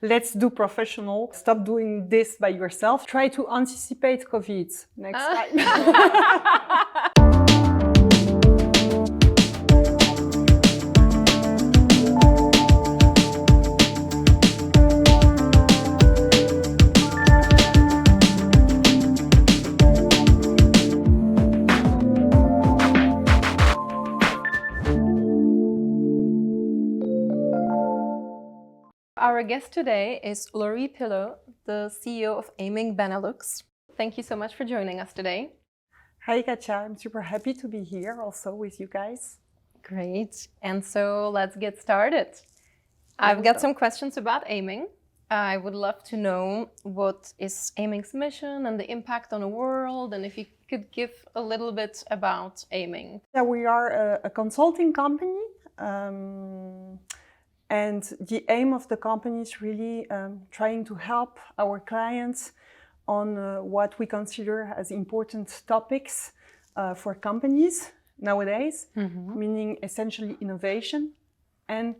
Let's do professional. Stop doing this by yourself. Try to anticipate COVID next time. Our guest today is Laurie, Pilo, the CEO of Ayming Benelux. Thank you so much for joining us today. Hi Katja, I'm super happy to be here also with you guys. Great. And so let's get started. I've got some questions about Ayming. I would love to know what is Ayming's mission and the impact on the world, and if you could give a little bit about Ayming. Yeah, we are a consulting company. And the aim of the company is really trying to help our clients on what we consider as important topics for companies nowadays, meaning essentially innovation and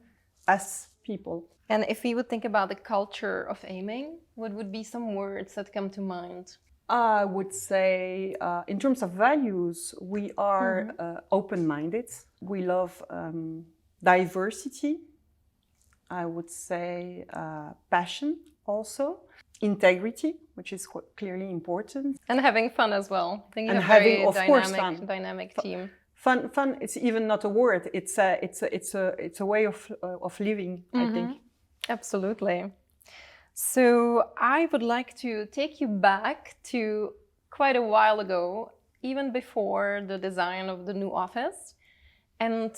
as people. And if you would think about the culture of Ayming, what would be some words that come to mind? I would say in terms of values, we are open-minded. We love diversity. I would say passion also, integrity, which is clearly important. And having fun as well. I think and you have having, a of very course, dynamic team. Fun. It's even not a word. It's a way of living. I think. Absolutely. So I would like to take you back to quite a while ago, even before the design of the new office, and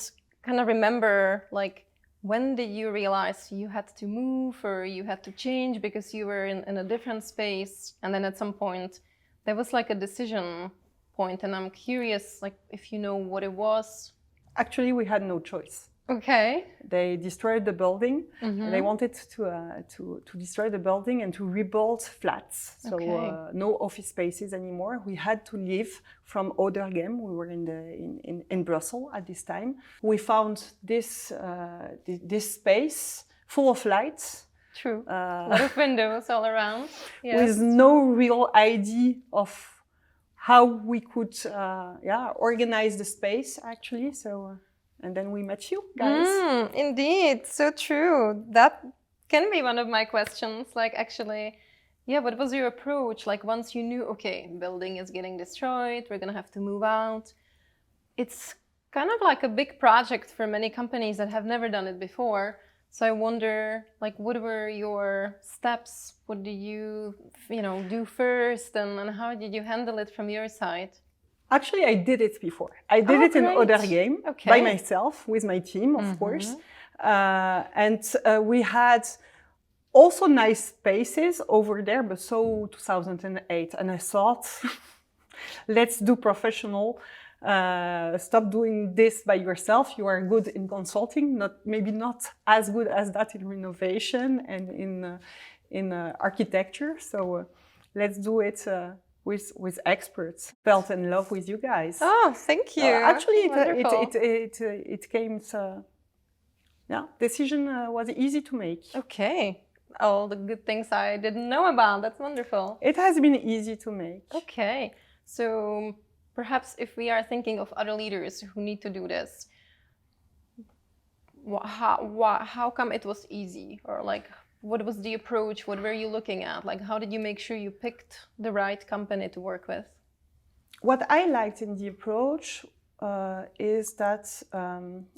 kind of remember like. When did you realize you had to move or you had to change because you were in a different space? And then at some point, there was like a decision point, and I'm curious, like, if you know what it was. Actually, we had no choice. Okay. They destroyed the building. They wanted to destroy the building and to rebuild flats. So no office spaces anymore. We had to leave from Oudergem. We were in Brussels at this time. We found this space full of lights. True. A lot of windows all around. Yes. With no real idea of how we could organize the space actually. So. And then we met you guys. Indeed, so true. That can be one of my questions. Like, actually, what was your approach? Like, once you knew, okay, building is getting destroyed, we're gonna have to move out. It's kind of like a big project for many companies that have never done it before. So I wonder, like, what were your steps? What did you, do first, and how did you handle it from your side? Actually, I did it before. I did it in Oudergem by myself with my team, of course. And we had also nice spaces over there, but so 2008. And I thought, let's do professional. Stop doing this by yourself. You are good in consulting, maybe not as good as that in renovation and in architecture. So let's do it. With experts. Felt in love with you guys. Oh, thank you. Actually, it came. Decision was easy to make. Okay, all the good things I didn't know about. That's wonderful. It has been easy to make. Okay, so perhaps if we are thinking of other leaders who need to do this, how come it was easy, or like? What was the approach? What were you looking at? Like, how did you make sure you picked the right company to work with? What I liked in the approach is that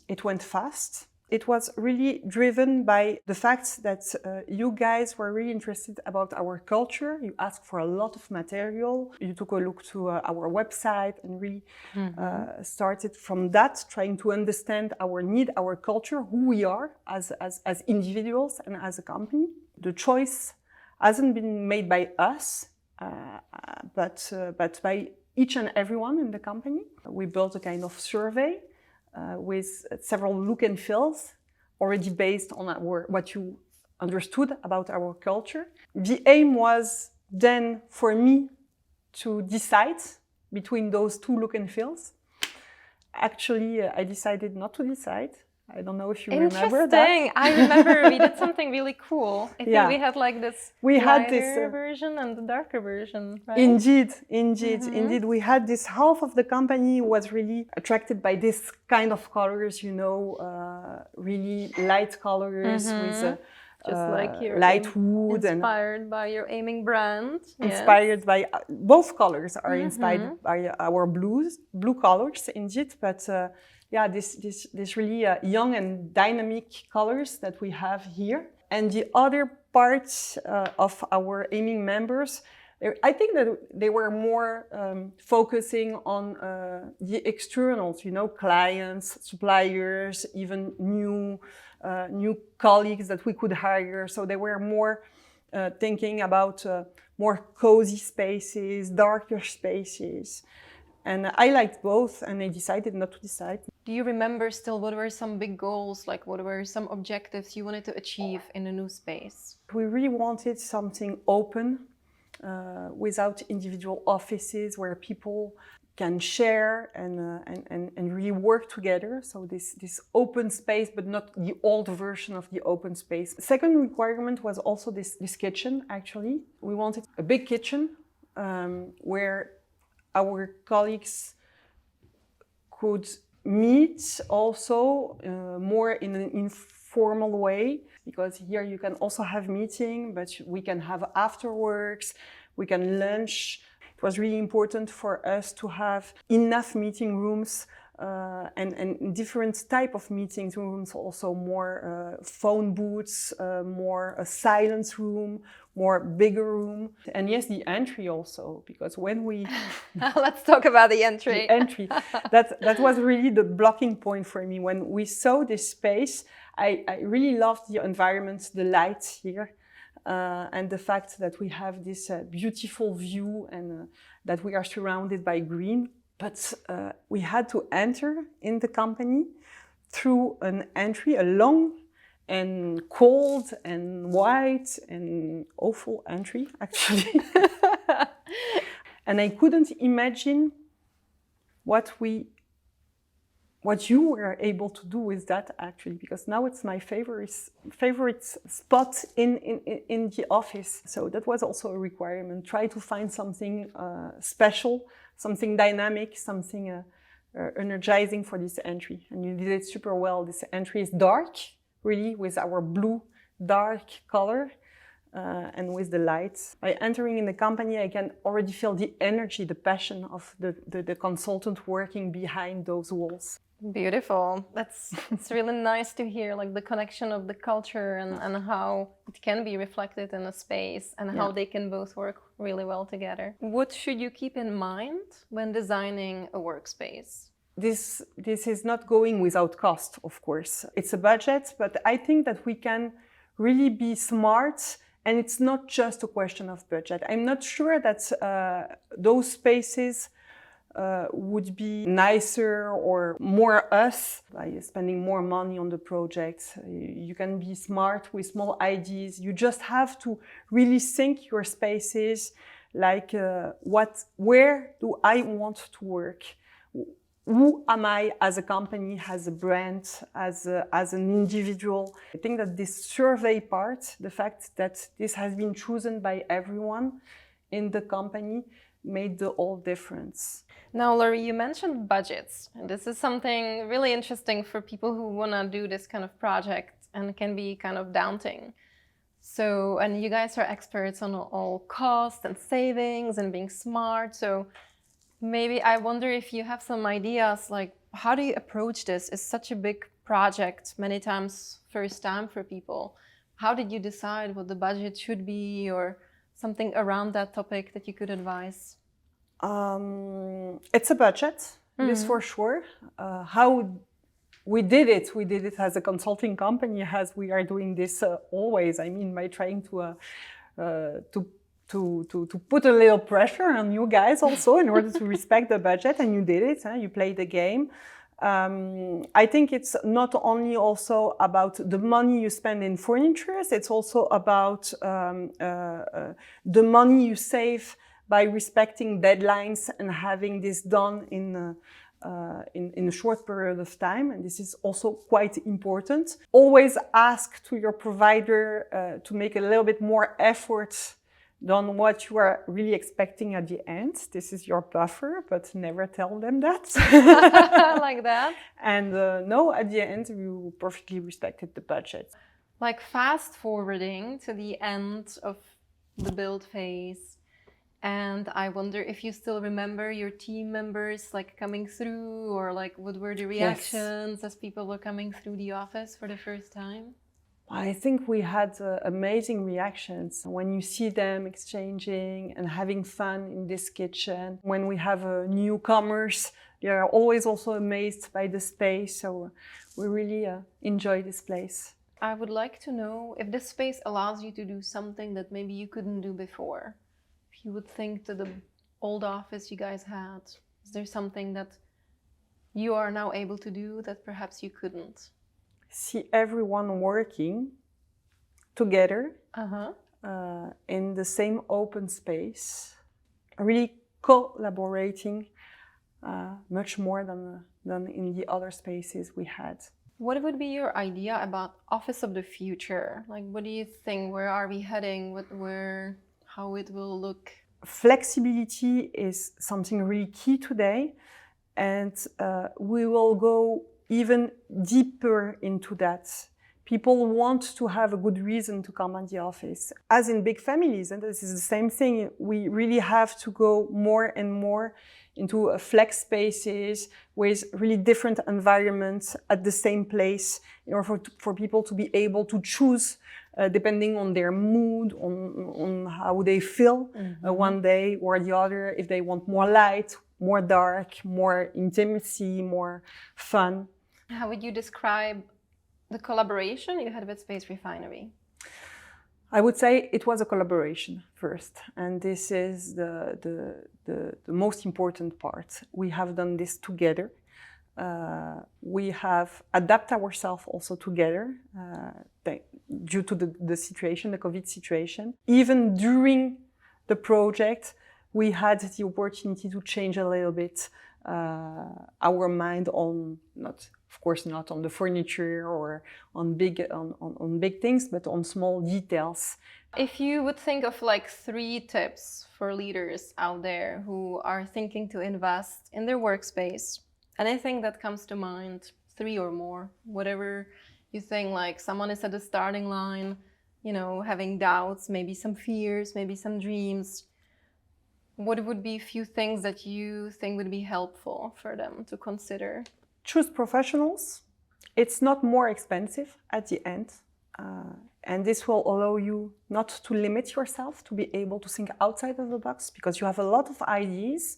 it went fast. It was really driven by the fact that you guys were really interested about our culture. You asked for a lot of material. You took a look to our website and really started from that, trying to understand our need, our culture, who we are as individuals and as a company. The choice hasn't been made by us, but by each and everyone in the company. We built a kind of survey with several look and feels, already based on what you understood about our culture. The aim was then for me to decide between those two look and feels. Actually, I decided not to decide. I don't know if you remember that. Interesting. I remember we did something really cool. I think we had like this lighter version and the darker version, right? Indeed. We had this half of the company was really attracted by this kind of colors, you know, really light colors with just like your light wood, inspired by your Ayming brand. Inspired by both colors are inspired by our blue colors, indeed, but. Yeah, this really young and dynamic colors that we have here. And the other parts of our Ayming members, I think that they were more focusing on the externals, you know, clients, suppliers, even new colleagues that we could hire. So they were more thinking about more cozy spaces, darker spaces. And I liked both, and I decided not to decide. Do you remember still what were some big goals, like what were some objectives you wanted to achieve in a new space? We really wanted something open, without individual offices, where people can share and really work together. So this open space, but not the old version of the open space. The second requirement was also this kitchen, actually. We wanted a big kitchen where our colleagues could meet also more in an informal way, because here you can also have meeting, but we can have afterworks, we can lunch. It was really important for us to have enough meeting rooms and different type of meeting rooms, also more phone booths, more a silence room, more bigger room. And yes, the entry also, because when we... Let's talk about the entry. The entry. That was really the blocking point for me. When we saw this space, I really loved the environment, the light here, and the fact that we have this beautiful view and that we are surrounded by green. But we had to enter in the company through an entry, a long and cold and white and awful entry, actually. And I couldn't imagine what you were able to do with that, actually, because now it's my favorite spot in the office. So that was also a requirement. Try to find something special, something dynamic, something energizing for this entry. And you did it super well. This entry is dark, really, with our blue dark color and with the lights. By entering in the company, I can already feel the energy, the passion of the consultant working behind those walls. Beautiful. It's really nice to hear, like the connection of the culture and how it can be reflected in a space and how they can both work really well together. What should you keep in mind when designing a workspace? This is not going without cost, of course. It's a budget, but I think that we can really be smart, and it's not just a question of budget. I'm not sure that those spaces would be nicer or more us by spending more money on the project. You can be smart with small ideas. You just have to really think your spaces like where do I want to work? Who am I as a company, as a brand, as an individual? I think that this survey part, the fact that this has been chosen by everyone in the company, made all difference. Now, Laurie, you mentioned budgets, and this is something really interesting for people who want to do this kind of project and can be kind of daunting. So, and you guys are experts on all cost and savings and being smart. So maybe I wonder if you have some ideas, like how do you approach this? It's such a big project, many times first time for people. How did you decide what the budget should be, or something around that topic that you could advise? It's a budget, this for sure. How we did it as a consulting company, as we are doing this always. I mean, by trying to put a little pressure on you guys also in order to respect the budget, and you did it. You played the game. I think it's not only also about the money you spend in furniture, it's also about the money you save by respecting deadlines and having this done in in a short period of time, and this is also quite important. Always ask to your provider to make a little bit more effort than what you are really expecting at the end. This is your buffer, but never tell them that. Like that. And no, at the end, you perfectly respected the budget. Like fast forwarding to the end of the build phase. And I wonder if you still remember your team members like coming through, or like what were the reactions as people were coming through the office for the first time? I think we had amazing reactions when you see them exchanging and having fun in this kitchen. When we have newcomers, they are always also amazed by the space. So we really enjoy this place. I would like to know if this space allows you to do something that maybe you couldn't do before. If you would think to the old office you guys had, is there something that you are now able to do that perhaps you couldn't? See everyone working together in the same open space, really collaborating much more than in the other spaces we had. What would be your idea about office of the future? Like, what do you think? Where are we heading? How it will look? Flexibility is something really key today, and we will go even deeper into that. People want to have a good reason to come at the office. As in big families, and this is the same thing, we really have to go more and more into flex spaces with really different environments at the same place in order for people to be able to choose depending on their mood, on how they feel one day or the other, if they want more light, more dark, more intimacy, more fun. How would you describe the collaboration you had with Space Refinery? I would say it was a collaboration first, and this is the most important part. We have done this together. We have adapted ourselves also together due to the situation, the COVID situation. Even during the project, we had the opportunity to change a little bit our mind on of course not on the furniture or on big things, but on small details. If you would think of like 3 tips for leaders out there who are thinking to invest in their workspace, anything that comes to mind, 3 or more, whatever you think, like someone is at the starting line, you know, having doubts, maybe some fears, maybe some dreams, what would be a few things that you think would be helpful for them to consider? Choose professionals. It's not more expensive at the end. And this will allow you not to limit yourself, to be able to think outside of the box, because you have a lot of ideas,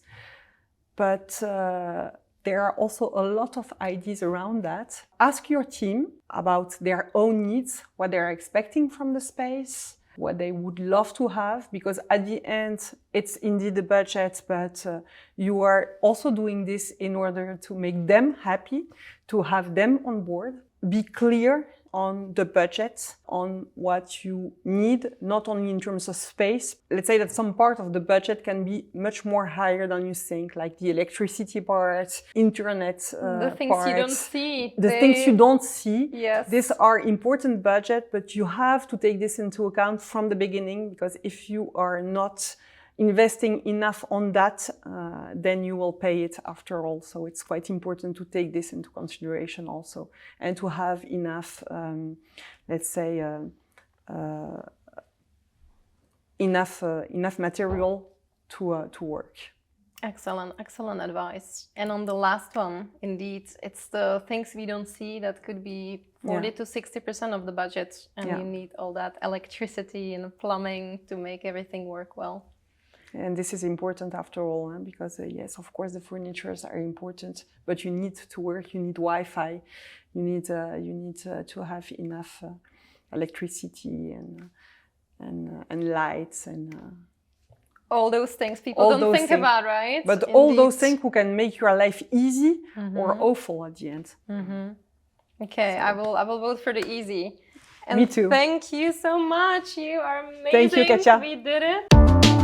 but there are also a lot of ideas around that. Ask your team about their own needs, what they're expecting from the space, what they would love to have, because at the end, it's indeed the budget, but you are also doing this in order to make them happy, to have them on board. Be clear on the budget, on what you need, not only in terms of space. Let's say that some part of the budget can be much more higher than you think, like the electricity part, internet the things parts, you don't see. The things you don't see. Yes. These are important budget, but you have to take this into account from the beginning, because if you are not investing enough on that, then you will pay it after all. So it's quite important to take this into consideration also, and to have enough, let's say, enough material to work. Excellent advice. And on the last one, indeed, it's the things we don't see that could be 40 to 60% of the budget, and you need all that electricity and plumbing to make everything work well. And this is important after all, because yes, of course, the furnitures are important, but you need to work. You need Wi-Fi. You need to have enough electricity and lights and all those things people don't think about, right? But indeed, all those things who can make your life easy or awful at the end. Okay, so I will vote for the easy. And me too. Thank you so much. You are amazing. Thank you, Katja. We did it.